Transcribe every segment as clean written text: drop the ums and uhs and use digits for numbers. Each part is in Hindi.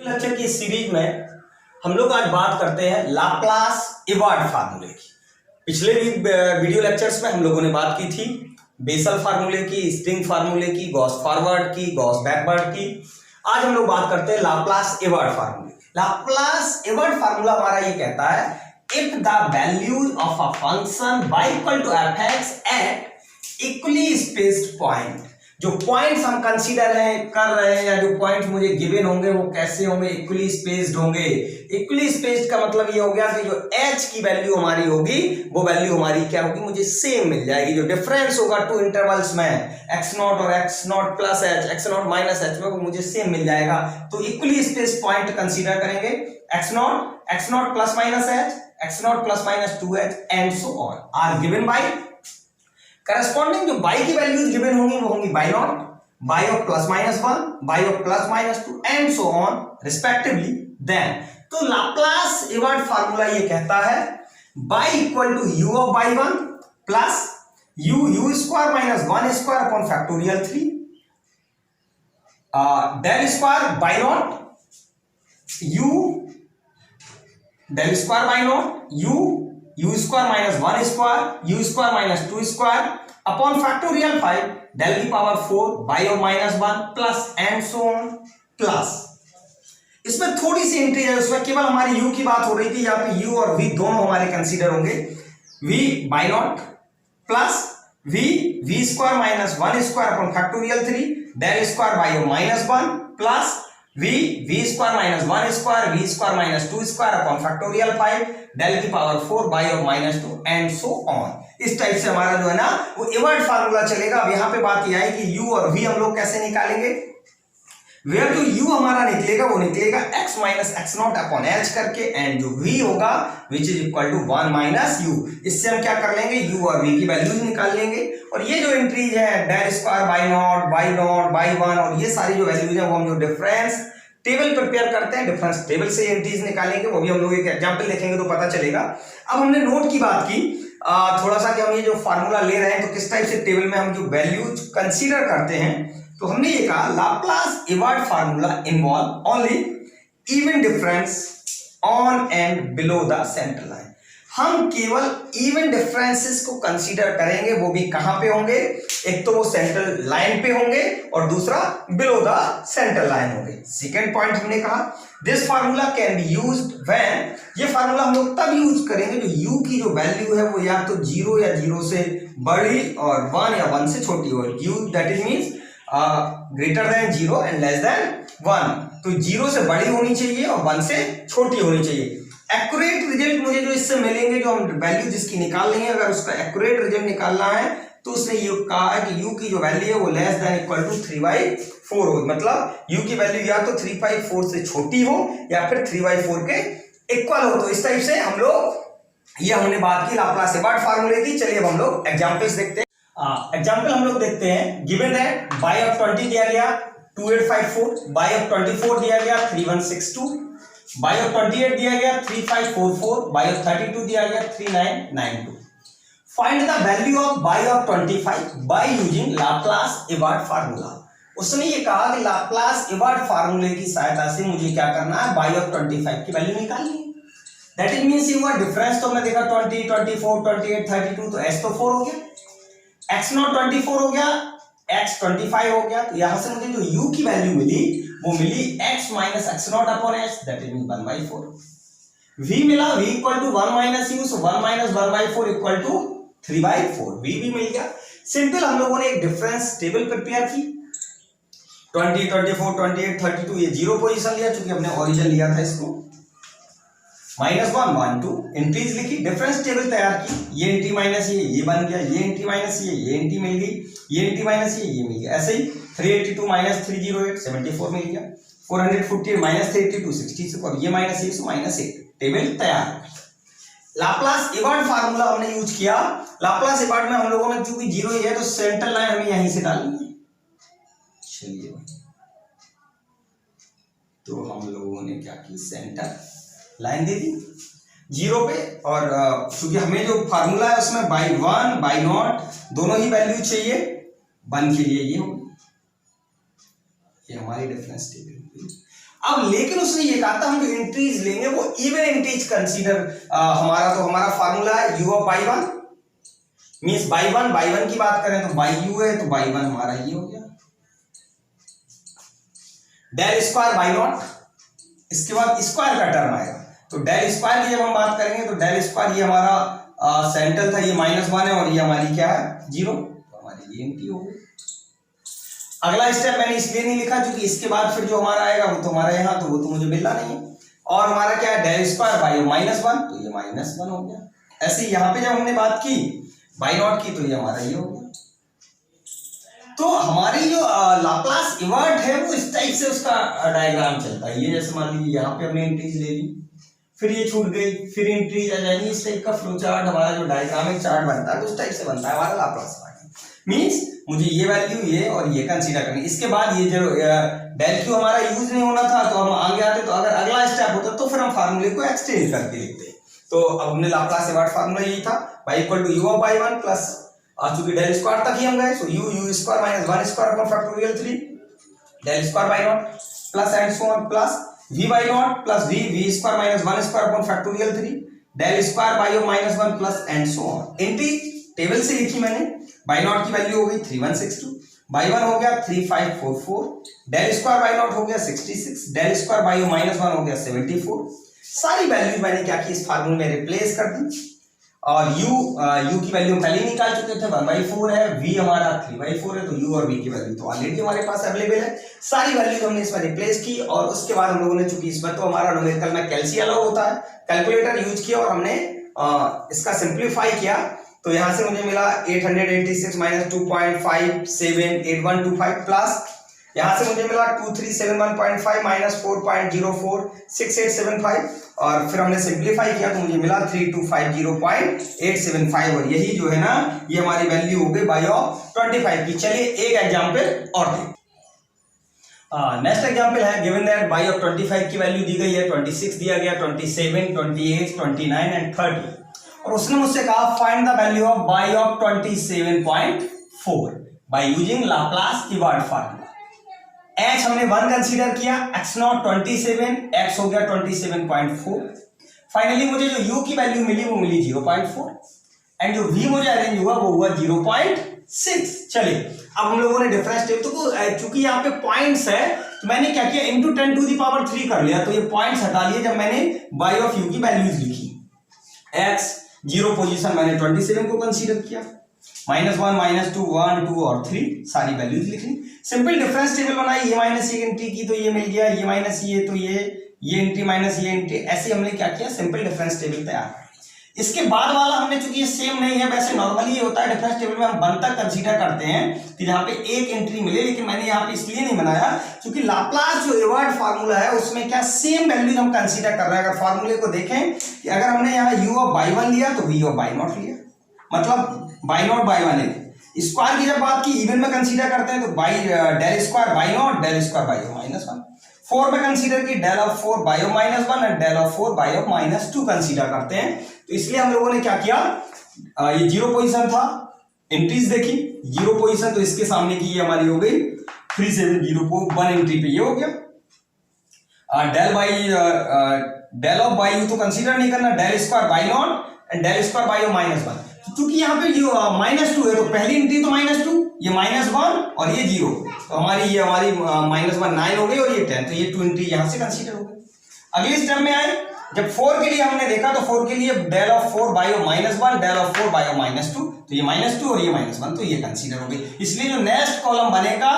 लेक्चर की सीरीज में हम लोग आज बात करते हैं लाप्लास इवार्ड फार्मूले की। पिछले भी वीडियो लेक्चर्स में हम लोगों ने बात की थी बेसल फार्मूले की, स्ट्रिंग फार्मूले की, गॉस फॉरवर्ड की, गॉस बैकवर्ड की। आज हम लोग बात करते हैं लाप्लास इवार्ड फार्मूले। लाप्लास इवार्ड फार्मूला हमारा ये कहता है if the value of a function y equal to fx at equally spaced point, जो पॉइंट्स हम कंसीडर कर रहे हैं या जो पॉइंट्स मुझे गिवन होंगे वो कैसे होंगे, इक्वली स्पेस्ड होंगे। इक्वली स्पेस्ड का मतलब ये हो गया कि जो h की वैल्यू हमारी होगी वो वैल्यू हमारी क्या होगी, मुझे सेम मिल जाएगी। जो डिफरेंस होगा टू इंटरवल्स में x0 और x0 plus h, x0 minus h में, वो मुझे सेम मिल जाएगा। तो इक्वली स्पेस्ड पॉइंट कंसीडर करेंगे x0 plus minus h, x0 plus minus 2h and so on are given by corresponding जो y की वैल्यूज गिवन होंगी वो होंगी y0, y of plus minus 1, y of plus minus 2 and so on respectively. Then तो लाप्लास इवार्ड फार्मूला ये कहता है y equal to u of y1 plus u square minus 1 square upon factorial 3 del square y0 u del square y0 u square minus 1 square u square minus 2 square upon factorial 5 del की power 4 y of minus 1 plus and so on plus. इसमें थोड़ी सी एंट्री है, उसमें केवल हमारी u की बात हो रही थी, यहाँ पे u और v दोनों हमारे कंसीडर होंगे। v y0 plus v square minus 1 square upon factorial 3 del square y of minus 1 plus v square minus 1 square v square minus 2 square upon factorial 5 del की power 4 y of minus 2 and so on. इस टाइप से हमारा जो है ना वो इवार्ड फार्मूला चलेगा। अब यहाँ पे बात यह है कि u और v हम लोग कैसे निकालेंगे। वेयर जो u हमारा निकलेगा वो निकलेगा x माइनस x0 अपॉन h करके, एंड जो v होगा which is equal to 1 minus u। इससे हम क्या कर लेंगे, u और v की वैल्यूज निकाल लेंगे। और ये जो एंट्रीज है डेल स्क्वायर y0 y1 और ये सारी जो वैल्यूज है वो हम जो डिफरेंस टेबल प्रिपेयर करते हैं, डिफरेंस टेबल से एंट्रीज निकालेंगे। वो भी हम लोग एक एग्जांपल देखेंगे तो पता चलेगा। अब हमने नोट की बात की थोड़ा सा कि हम ये जो फार्मूला ले रहे हैं तो किस टाइप से टेबल में हम जो वैल्यूज कंसीडर करते हैं। तो हमने ये कहा Laplace Everett formula involve only even difference on and below the centre line. हम केवल इवन डिफरेंसेस को कंसीडर करेंगे, वो भी कहां पे होंगे, एक तो वो सेंट्रल लाइन पे होंगे और दूसरा बिलो द सेंट्रल लाइन होंगे। सेकेंड पॉइंट हमने कहा this formula can be used when, ये फार्मूला हम लोग तब यूज करेंगे जो u की जो वैल्यू है वो या तो 0 या 0 से बड़ी और 1 या 1 से छोटी हो। u that is means greater than 0 and less than 1। तो 0 से बड़ी होनी चाहिए और 1 से छोटी होनी चाहिए। एक्यूरेट रिजल्ट मुझे जो इससे मिलेंगे, जो हम वैल्यू जिसकी निकाल लेंगे, अगर उसका एक्यूरेट रिजल्ट निकालना है तो उसने ये कहा है कि u की जो वैल्यू है वो लेस देन इक्वल टू 3/4 हो। मतलब u की वैल्यू या तो 3/4 से छोटी हो या फिर 3/4 के इक्वल हो। तो इस टाइप से हम लोग ये हमने बात की लाप्लास इवार्ड फार्मूले की। चलिए अब हम लोग एग्जांपल्स देखते हैं। एग्जांपल हम लोग देखते हैं। गिवन है y ऑफ 20 दिया गया 2854, y ऑफ 24 दिया गया 3162, y ऑफ 28 दिया गया 3544, y ऑफ 32 दिया गया 3992। Find the value of y of 25 by using Laplace Everett formula. उसने ये कहा कि लाप्लास इवार्ड फार्मूले की सहायता से मुझे क्या करना है, y ऑफ 25 की वैल्यू निकालनी है। दैट इज मींस ये हुआ डिफरेंस, तो हमने देखा 20 24 28 32, तो s तो 4 हो गया, x0 24 हो गया, x 25 हो गया। तो यहां से मुझे जो u की वैल्यू मिली वो मिली x माइनस x0 upon h that is 1/4। v मिला v equal to 1 minus u, so 1 minus 1/4 equal to 3/4। v भी मिल गया। सिंपल हम लोगों ने एक डिफरेंस टेबल प्रिपेयर की 20 24 28 32, ये 0 पोजीशन लिया चूंकि हमने ओरिजिन लिया था इसको, -1 1 2 एंट्रीज लिखी, डिफरेंस टेबल तैयार की। ये एंट्री माइनस ये बन गया, ये एंट्री माइनस ये एंट्री मिल गई, ये एंट्री माइनस ये मिल गया। ऐसे ही 382 माइनस 308 74 मिल गया, 448 माइनस 382 66 और ये माइनस ये माइनस 8, टेबल तैयार। लाप्लास इवार्ड फार्मूला हमने यूज किया। लाप्लास इवार्ड में हम लोगों ने चूंकि 0 ही है तो सेंटर लाइन हमें यहीं से डालनी है। चलिए तो हम लोगों ने क्या की, सेंटर लाइन दे दी 0 पे, और क्योंकि हमें जो फार्मूला है उसमें y1 y0 दोनों ही वैल्यू चाहिए, 1 के लिए ये होगी, ये हमारी डिफरेंस टेबल। अब लेकिन उसने ये कहा था हम जो इंटीज लेंगे वो इवन इंटीज कंसीडर, हमारा फार्मूला है u of y one means by one की बात करें तो बाई यू है, तो बाई वन हमारा ये हो गया डेल स्क्वायर बाई नॉट, इसके बाद स्क्वायर का टर्म आएगा, तो डेल स्क्वायर की जब हम बात करेंगे तो डेल स्क्वायर ये हमारा सेंट्रल था, ये -1 है और ये हमारी क्या है 0, तो हमारी ये एम्प्टी हो गई। अगला स्टेप मैंने इसलिए नहीं लिखा क्योंकि इसके बाद फिर जो हमारा आएगा वो तो हमारा यहाँ, तो वो तो मुझे मिलना नहीं है, और हमारा क्या है डेल स्क्वायर बाई -1, तो ये -1 हो गया। ऐसे यहाँ पे जब हमने बात की बाई नॉट की तो ये हमारा ये हो गया। तो हमारी जो लाप्लास इवर्ट है वो इस टाइप से उसका डायग्राम चलता है। ये जैसे मान लीजिए यहाँ पे हमने इंट्रीज ले ली, फिर ये छूट गई, फिर इंट्रीज आ जाएगी, इस टाइप का फ्लो चार्ट हमारा जो डायग्रामिक चार्ट बनता है तो उस टाइप से बनता है हमारा लाप्लास मीन्स मुझे ये वैल्यू ये और ये कंसीडर करनी। इसके बाद ये जो डेल क्यू हमारा यूज नहीं होना था तो हम आगे आते, तो अगर अगला स्टेप होता तो फिर हम फार्मूले को एक्सचेंज करके लिखते। तो अब हमने लाप्लास इवर्ट फार्मूला यही था, y equal to u of y one plus, चूंकि डेल स्क्वायर तक ही हम गए, so u square minus 1 square upon factorial 3 del square y naught plus and so on plus v y naught plus v square minus 1 square upon factorial 3 del square y -1 plus and so on. इंटी टेबल से लिखी मैंने, बाई नॉट की वैल्यू हो गई 3162, बाई वन हो गया 3544, डेल स्क्वायर बाई नॉट हो गया 66, डेल स्क्वायर बाई -1 हो गया 74। सारी वैल्यू मैंने क्या की इस फार्मूले में रिप्लेस कर दी, और u की वैल्यू पहले ही निकाल चुके थे 1/4 है, v हमारा 3/4 है, तो u और v की वैल्यू तो ऑलरेडी हमारे पास अवेलेबल है। सारी वैल्यू हमने इसमें रिप्लेस की, और उसके बाद हम लोगों ने, चूंकि इसमें तो हमारा न्यूमेरिकल में कैलसी अलाउ होता है, कैलकुलेटर यूज किया और हमने इसका सिंप्लीफाई किया, तो यहां से मुझे मिला 886 माइनस 2.578125 प्लस यहां से मुझे मिला 2371.5 माइनस 4.046875, और फिर हमने सिंप्लीफाई किया तो मुझे मिला 3250.875, और यही जो है ना ये हमारी वैल्यू हो गई बाई ऑफ 25 की। चलिए एक एग्जांपल और दें। नेक्स्ट एग्जांपल है, गिवन दैट बाई ऑफ 25 की वैल्यू दी गई है 26 दिया गया, 27, 28, 29 एंड 30, और उसने मुझसे कहा find the value of by of 27.4 bye using Laplace exert formula. h हमने 1 कंसीडर किया, x नॉट 27, x हो गया 27.4। फाइनली मुझे जो u की वैल्यू मिली वो मिली 0.4 एंड जो v मुझे अरेंज हुआ वो हुआ 0.6। चलिए अब हम लोगों ने डिफरेंस टेबल तो चूंकि यहाँ पे पॉइंट्स है तो मैंने क्या किया इनटू 10 टू द पावर 3 कर लिया, तो ये पॉइंट्स हटा लिए जब मैंने बाई ऑफ u की वैल्यूज लिखी। x 0 पोजीशन मैंने 27 को कंसीडर किया, -1, -2, 1, 2 और 3 सारी वैल्यूज लिख ली। सिंपल डिफरेंस टेबल बनाई, ये माइनस ये एंट्री की तो ये मिल गया, ये माइनस ये तो ये एंट्री माइनस ये एंट्री, ऐसे हमने क्या किया सिंपल डिफरेंस टेबल तैयार कर। इसके बाद वाला हमने, चूंकि ये सेम नहीं है, वैसे नॉर्मली ये होता है डिफरेंस टेबल में हम वन तक कंसीडर करते हैं कि जहां पे एक एंट्री मिले, लेकिन मैंने यहाँ पे इसलिए नहीं बनाया क्योंकि लाप्लास जो इवर्ट फार्मूला है उसमें क्या सेम वैल्यूज हम कंसीडर कर रहे हैं। अगर फार्मूले को देखें कि अगर हमने यहाँ u ऑफ बाई वन लिया तो v ऑफ बाई नॉट लिया, मतलब बाई नॉट बाई वन है। स्क्वायर की जब बात की इवन में कंसीडर करते हैं तो y del square y naught del square y of -1। 4 में कंसीडर की डेल ऑफ 4 बाई ऑफ -1 और del of 4 by of -2 consider करते हैं। तो इसलिए हम लोगों ने क्या किया, ये 0 पोजीशन था, एंट्रीज देखी 0 पोजीशन, तो इसके सामने की ये हमारी हो गई 370 को 1 एंट्री पे ये हो गया। डेल ऑफ बाई यू तो कंसीडर नहीं करना, del square y naught and del square y of -1। क्योंकि यहाँ पे -2 है तो पहली एंट्री तो -2, ये -1 और ये 0, तो हमारी -1 9 हो गई और ये 10, तो ये 2 एंट्री यहाँ से कंसीडर हो गई। अगले स्टेप में आए, जब 4 के लिए हमने देखा तो 4 के लिए del of 4 by of -1 del of 4 by of -2, तो ये -2 और ये -1, तो ये कंसीडर हो गई। इसलिए जो नेक्स्ट कॉलम बनेगा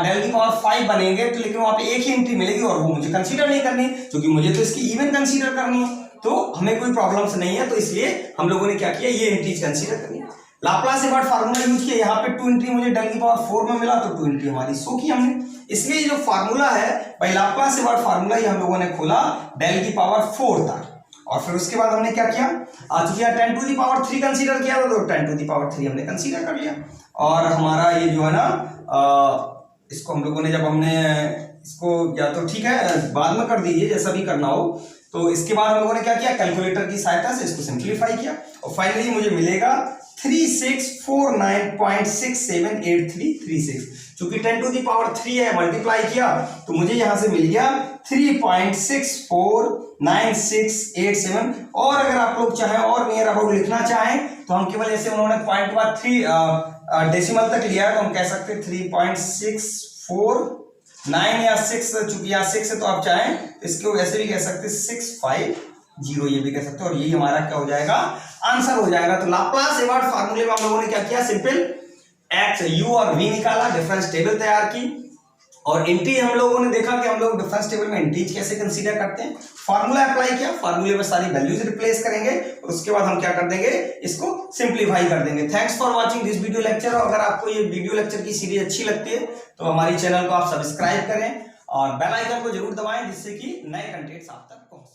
डेल की पावर 5 बनेंगे, तो लेकिन वहां पे एक ही एंट्री मिलेगी और वो मुझे कंसीडर नहीं करनी क्योंकि मुझे तो इसकी इवन कंसीडर करनी है, तो हमें कोई प्रॉब्लम्स नहीं है। तो इसलिए हम लोगों ने क्या किया, ये एंट्रीज कंसीडर करनी है। लाप्लास इवर्ट फार्मूला यूज किया, यहाँ पे 2 एंट्री मुझे डेल की पावर 4 में मिला, तो 2 एंट्री हमारी शो की हमने। इसलिए जो फार्मूला है भाई लाप्लास इवर्ट फार्मूला, ये हम लोगों ने खोला डेल की पावर 4 तक, और फिर उसके बाद हमने क्या किया, चूंकि 10 टू द पावर 3 कंसीडर किया था तो 10 टू द पावर 3 हमने कंसीडर कर लिया। और हमारा ये जो है ना इसको हम लोगों ने जब हमने इसको, या तो ठीक है बाद में कर दीजिए जैसा भी करना हो, तो इसके बाद हम लोगों ने क्या किया, कैलकुलेटर की सहायता से इसको सिंप्लीफाई किया और फाइनली मुझे मिलेगा 3649.678336। चूंकि 10 टू दी पावर 3 है, मल्टीप्लाई किया तो मुझे यहां से मिल गया 3.649687। और अगर आप लोग चाहें और नियर अबाउट लिखना चाहें तो हम केवल ऐसे, उन्होंने पॉइंट के बाद 3 डेसिमल तक लिया है तो हम कह सकते हैं 3.649 या 6, चूंकि यहाँ 6 है तो आप चाहें तो इसको ऐसे भी कह सकते हैं 650, ये भी कह सकते हैं। और यही हमारा क्या हो जाएगा, आंसर हो जाएगा। तो लाप्लास एवार्ड फार्मूले में हम लोगों ने क्या किया, सिंपल एक्स यू और वी निकाला, डिफरेंस टेबल तैयार की, और इंटीज हम लोगों ने देखा कि हम लोग डिफरेंस टेबल में इंटीज कैसे कंसीडर करते हैं। फार्मूला अप्लाई किया, फार्मूले में सारी वैल्यूज रिप्लेस करेंगे और उसके बाद हम क्या कर देंगे, इसको सिंप्लीफाई कर देंगे। Thanks for watching this video lecture. और अगर आपको ये वीडियो लेक्चर की सीरीज अच्छी लगती है तो हमारी चैनल को आप सब्सक्राइब करें और बेल आइकन को जरूर दबाएं, जिससे कि नए कंटेंट्स आप तक पहुंच